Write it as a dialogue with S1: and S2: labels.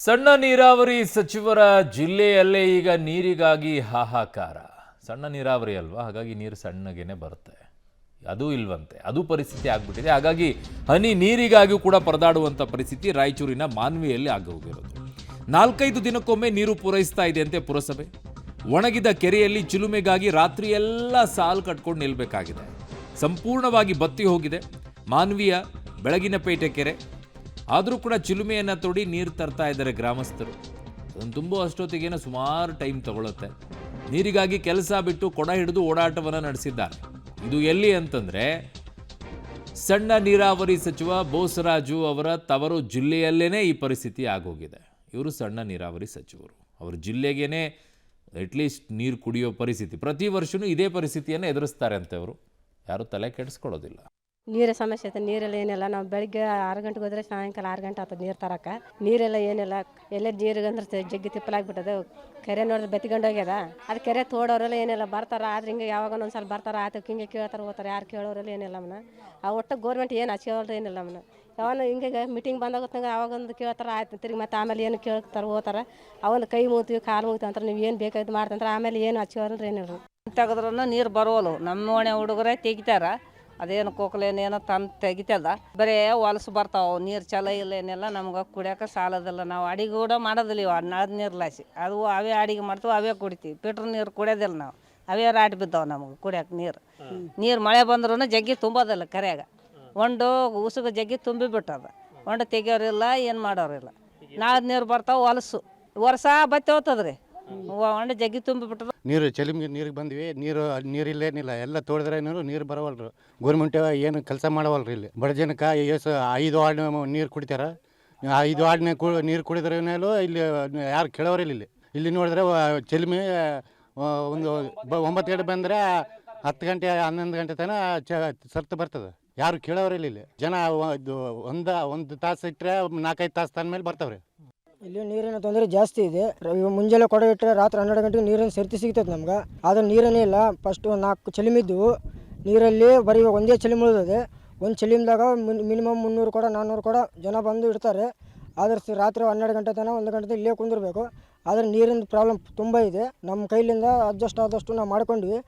S1: ಸಣ್ಣ ನೀರಾವರಿ ಸಚಿವರ ಜಿಲ್ಲೆಯಲ್ಲೇ ಈಗ ನೀರಿಗಾಗಿ ಹಾಹಾಕಾರ. ಸಣ್ಣ ನೀರಾವರಿ ಅಲ್ವಾ, ಹಾಗಾಗಿ ನೀರು ಸಣ್ಣಗೇನೆ ಬರುತ್ತೆ. ಅದು ಇಲ್ವಂತೆ, ಅದು ಪರಿಸ್ಥಿತಿ ಆಗ್ಬಿಟ್ಟಿದೆ. ಹಾಗಾಗಿ ಹನಿ ನೀರಿಗಾಗಿ ಕೂಡ ಪರದಾಡುವಂಥ ಪರಿಸ್ಥಿತಿ ರಾಯಚೂರಿನ ಮಾನ್ವಿಯಲ್ಲಿ ಆಗೋಗಿರೋದು. 4-5 ದಿನಕ್ಕೊಮ್ಮೆ ನೀರು ಪೂರೈಸ್ತಾ ಇದೆಯಂತೆ ಪುರಸಭೆ. ಒಣಗಿದ ಕೆರೆಯಲ್ಲಿ ಚಿಲುಮೆಗಾಗಿ ರಾತ್ರಿ ಎಲ್ಲ ಸಾಲು ಕಟ್ಕೊಂಡು ನಿಲ್ಲಬೇಕಾಗಿದೆ. ಸಂಪೂರ್ಣವಾಗಿ ಬತ್ತಿ ಹೋಗಿದೆ ಮಾನ್ವಿಯ ಬೆಳಗಿನಪೇಟೆ ಕೆರೆ. ಆದರೂ ಕೂಡ ಚಿಲುಮೆಯನ್ನು ತೋಡಿ ನೀರು ತರ್ತಾ ಇದ್ದಾರೆ ಗ್ರಾಮಸ್ಥರು. ಅದನ್ನು ತುಂಬೋ ಅಷ್ಟೊತ್ತಿಗೇನೋ ಸುಮಾರು ಟೈಮ್ ತಗೊಳುತ್ತೆ. ನೀರಿಗಾಗಿ ಕೆಲಸ ಬಿಟ್ಟು ಕೊಡ ಹಿಡಿದು ಓಡಾಟವನ್ನು ನಡೆಸಿದ್ದಾರೆ. ಇದು ಎಲ್ಲಿ ಅಂತಂದರೆ ಸಣ್ಣ ನೀರಾವರಿ ಸಚಿವ ಬೋಸರಾಜು ಅವರ ತವರು ಜಿಲ್ಲೆಯಲ್ಲೇ ಈ ಪರಿಸ್ಥಿತಿ ಆಗೋಗಿದೆ. ಇವರು ಸಣ್ಣ ನೀರಾವರಿ ಸಚಿವರು, ಅವ್ರ ಜಿಲ್ಲೆಗೇನೆ ಅಟ್ಲೀಸ್ಟ್ ನೀರು ಕುಡಿಯೋ ಪರಿಸ್ಥಿತಿ. ಪ್ರತಿ ವರ್ಷವೂ ಇದೇ ಪರಿಸ್ಥಿತಿಯನ್ನು ಎದುರಿಸ್ತಾರೆ ಅಂತ ಅವರು ಯಾರೂ ತಲೆ ಕೆಡಿಸ್ಕೊಳ್ಳೋದಿಲ್ಲ.
S2: ನೀರ ಸಮಸ್ಯೆ ಐತೆ. ನೀರೆಲ್ಲ ಏನಿಲ್ಲ. ನಾವು ಬೆಳಿಗ್ಗೆ 6 ಗಂಟೆಗೆ ಹೋದರೆ ಸಾಯಂಕಾಲ 6 ಗಂಟೆ ಆಗ್ತದೆ ನೀರು ತರಕ್ಕೆ. ನೀರೆಲ್ಲ ಏನಿಲ್ಲ. ಎಲ್ಲ ನೀರಿಗಂದ್ರೆ ಜಗ್ಗಿ ತಿಪ್ಪಲಾಗ್ಬಿಟ್ಟದೆ. ಕೆರೆ ನೋಡಿದ್ರೆ ಬೆತ್ಕೊಂಡು ಹೋಗ್ಯದ. ಅದು ಕೆರೆ ತೋಡೋರೆಲ್ಲ ಏನಿಲ್ಲ ಬರ್ತಾರೆ. ಆದ್ರೆ ಹಿಂಗೆ ಯಾವಾಗ ಒಂದ್ಸಲ ಬರ್ತಾರೆ, ಆತ ಹಿಂಗೆ ಕೇಳ್ತಾರೆ ಹೋಗ್ತಾರೆ. ಯಾರು ಕೇಳೋರೆಲ್ಲ ಏನಿಲ್ಲ ಅಮ್ಮನ. ಆ ಒಟ್ಟು ಗೋರ್ಮೆಂಟ್ ಏನು ಹಚ್ಕೋಲ್ರಿ ಏನಿಲ್ಲ ಅಮ್ಮನ. ಯಾವನು ಹಿಂಗೆ ಮೀಟಿಂಗ್ ಬಂದಾಗತ್ತಂಗೆ ಅವಾಗೊಂದು ಕೇಳ್ತಾರೆ, ಆಯ್ತು ತಿರುಗಿ ಮತ್ತೆ ಆಮೇಲೆ ಏನು ಕೇಳ್ತಾರೆ ಹೋಗ್ತಾರೆ. ಅವನು ಕೈ ಮುಗ್ತೀವಿ ಕಾಲು ಮುಗ್ತೀವಿ ಅಂತಾರೆ. ನೀವು ಏನು ಬೇಕಾಯ್ತು ಮಾಡ್ತಂತಾರೆ. ಆಮೇಲೆ ಏನು ಹಚ್ಕೋಲ್ರಿ ಏನಿಲ್ಲ.
S3: ತೆಗೆದ್ರೂ ನೀರು ಬರೋಲ್ಲ. ನಮ್ಮ ಓಣೆ ಹುಡುಗರೇ ತೆಗಿತಾರ. ಅದೇನು ಕೋಕಲೇನೇನೋ ತಂದು ತೆಗಿತದ. ಬರೀ ಹೊಲಸು ಬರ್ತಾವೆ. ನೀರು ಚಲೋ ಇಲ್ಲ ಏನೆಲ್ಲ ನಮ್ಗೆ ಕುಡಿಯೋಕೆ ಸಾಲೋದಿಲ್ಲ. ನಾವು ಅಡಿಗೆ ಕೂಡ ಮಾಡೋದಿಲ್ಲ. ಇವು ನಳದ ನೀರು ಲಾಸಿ ಅದು ಅವೇ ಅಡಿಗೆ ಮಾಡ್ತೀವಿ, ಅವೇ ಕುಡಿತೀವಿ. ಫಿಲ್ಟ್ರ್ ನೀರು ಕುಡಿಯೋದಿಲ್ಲ ನಾವು. ಅವೇ ರಾಟಿ ಬಿದ್ದಾವೆ ನಮಗೆ ಕುಡಿಯೋಕೆ ನೀರು ಮಳೆ ಬಂದ್ರೂ ಜಗ್ಗಿ ತುಂಬೋದಿಲ್ಲ ಕೆರೆಯಾಗ. ಒಂದು ಉಸುಗ ಜಗ್ಗಿ ತುಂಬಿಬಿಟ್ಟದ. ಹೊಂಡ ತೆಗಿಯೋರಿಲ್ಲ, ಏನು ಮಾಡೋರಿಲ್ಲ. ನಳದ ನೀರು ಬರ್ತಾವೆ ಹೊಲಸು. ವರ್ಷ ಬತ್ತಿ ಹೋಗ್ತದ್ರಿ. ಹೊಂಡ ಜಗ್ಗಿ ತುಂಬಿಬಿಟ್ಟದ.
S4: ನೀರು ಚಲಿಮಿಗೆ ನೀರಿಗೆ ಬಂದ್ವಿ. ನೀರಿಲ್ಲೇನಿಲ್ಲ. ಎಲ್ಲ ತೋಡಿದ್ರೆ ನೀರು ಬರವಲ್ರು. ಗೌರ್ಮೆಂಟ್ ಏನು ಕೆಲಸ ಮಾಡವಲ್ರಿ. ಇಲ್ಲಿ ಬಡ ಜನಕ್ಕೆ 5 ವಾರ್ಡ್ ನೀರು ಕುಡಿತಾರ. 5 ವಾರ್ಡ್ ನೀರು ಕುಡಿದ್ರೆ ಇಲ್ಲಿ ಯಾರು ಕೇಳೋರಿಲ್ಲ. ಇಲ್ಲಿ ನೋಡಿದ್ರೆ ಚಲಿಮಿ ಒಂದು 9 ಗಂಟೆ ಬಂದರೆ 10 ಗಂಟೆ 11 ಗಂಟೆ ತನಕ ಸರ್ತು ಬರ್ತದೆ. ಯಾರು ಕೇಳೋರಿಲ್ಲ. ಇಲ್ಲಿ ಜನ ಒಂದು ತಾಸು ಇಟ್ಟರೆ 4-5 ತಾಸು ತಂದ ಮೇಲೆ ಬರ್ತಾವ್ರಿ.
S5: ಇಲ್ಲಿ ನೀರಿನ ತೊಂದರೆ ಜಾಸ್ತಿ ಇದೆ. ಮುಂಜಾನೆ ಕೊಡ ಇಟ್ಟರೆ ರಾತ್ರಿ 12 ಗಂಟೆಗೆ ನೀರಿನ ಸರಿತಿ ಸಿಗ್ತದೆ ನಮ್ಗೆ. ಆದರೆ ನೀರೇ ಇಲ್ಲ. ಫಸ್ಟ್ 4 ಚಲಿಮಿದ್ದು ನೀರಲ್ಲಿ ಬರೀ ಒಂದೇ ಚಲಿಮ್ ಉಳಿದಿದೆ. ಒಂದು ಚಲಿಮ್ದಾಗ ಮಿನಿಮಮ್ 300 ಕೊಡ 400 ಕೊಡ ಜನ ಬಂದು ಇಡ್ತಾರೆ. ಆದರೆ ರಾತ್ರಿ 12 ಗಂಟೆ ತನಕ 1 ಗಂಟೆ ಇಲ್ಲೇ ಕುಂದಿರ್ಬೇಕು. ಆದರೆ ನೀರಿನ ಪ್ರಾಬ್ಲಮ್ ತುಂಬ ಇದೆ. ನಮ್ಮ ಕೈಲಿಂದ ಅಡ್ಜಸ್ಟ್ ಆದಷ್ಟು ನಾವು ಮಾಡ್ಕೊಂಡ್ವಿ.